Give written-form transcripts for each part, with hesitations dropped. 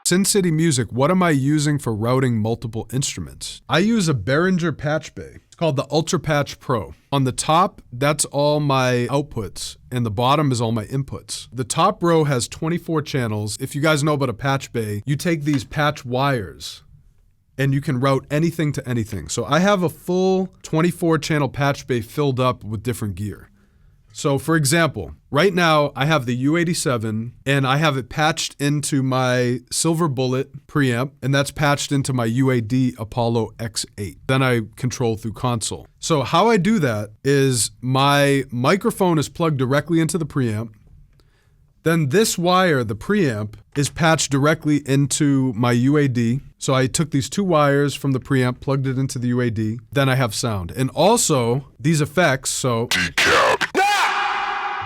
Sin City Music, what am I using for routing multiple instruments? I use a Behringer patch bay. It's called the Ultra Patch Pro. On the top, that's all my outputs, and the bottom is all my inputs. The top row has 24 channels. If you guys know about a patch bay, you take these patch wires and you can route anything to anything. So I have a full 24 channel patch bay filled up with different gear. So for example, right now I have the U87 and I have it patched into my Silver Bullet preamp, and that's patched into my UAD Apollo X8. Then I control through console. So how I do that is my microphone is plugged directly into the preamp. Then this wire, the preamp, is patched directly into my UAD. So I took these two wires from the preamp, plugged it into the UAD, then I have sound. And also these effects, so DECAP.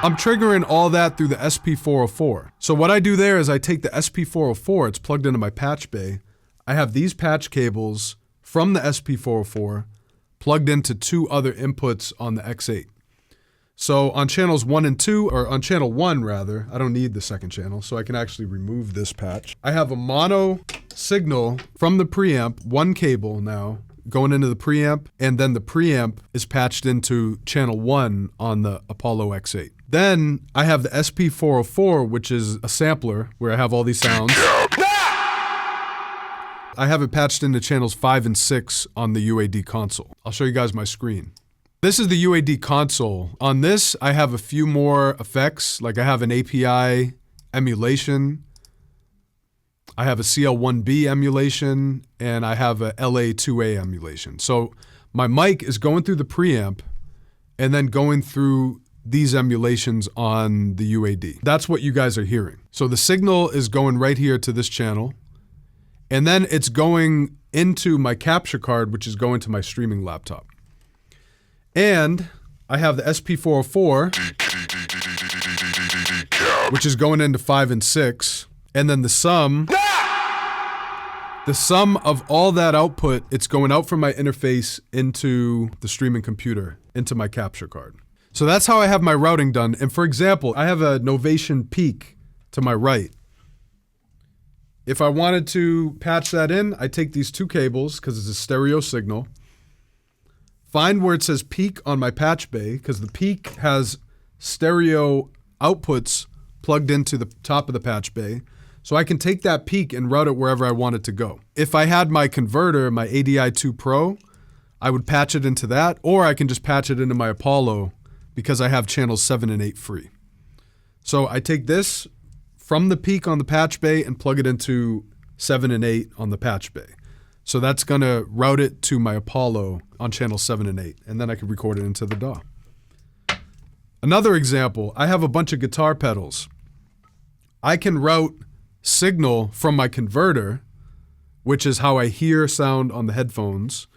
I'm triggering all that through the SP404. So what I do there is I take the SP404, it's plugged into my patch bay. I have these patch cables from the SP404 plugged into two other inputs on the X8. So on channels 1 and 2, or on channel 1 rather, I don't need the second channel, so I can actually remove this patch. I have a mono signal from the preamp, one cable now, going into the preamp, and then the preamp is patched into channel 1 on the Apollo X8. Then I have the SP404, which is a sampler where I have all these sounds. I have it patched into channels 5 and 6 on the UAD console. I'll show you guys my screen. This is the UAD console. On this, I have a few more effects, like I have an API emulation, I have a CL1B emulation, and I have a LA2A emulation. So my mic is going through the preamp and then going through these emulations on the UAD. That's what you guys are hearing. So the signal is going right here to this channel, and then it's going into my capture card, which is going to my streaming laptop. And I have the SP404, which is going into 5 and 6, and then the sum of all that output, it's going out from my interface into the streaming computer, into my capture card. So that's how I have my routing done. And for example, I have a Novation Peak to my right. If I wanted to patch that in, I take these two cables, because it's a stereo signal, find where it says peak on my patch bay, because the peak has stereo outputs plugged into the top of the patch bay. So I can take that peak and route it wherever I want it to go. If I had my converter, my ADI2 Pro, I would patch it into that, or I can just patch it into my Apollo because I have channels 7 and 8 free. So I take this from the peak on the patch bay and plug it into 7 and 8 on the patch bay. So that's gonna route it to my Apollo on channel 7 and 8, and then I can record it into the DAW. Another example, I have a bunch of guitar pedals. I can route signal from my converter, which is how I hear sound on the headphones,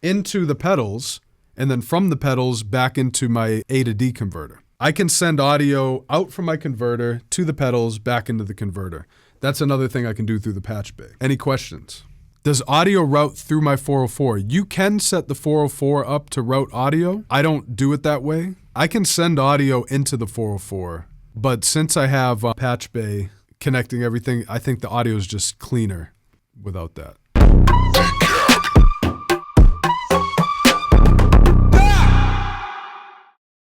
into the pedals, and then from the pedals back into my A to D converter. I can send audio out from my converter to the pedals back into the converter. That's another thing I can do through the patch bay. Any questions? Does audio route through my 404? You can set the 404 up to route audio. I don't do it that way. I can send audio into the 404, but since I have a patch bay connecting everything, I think the audio is just cleaner without that.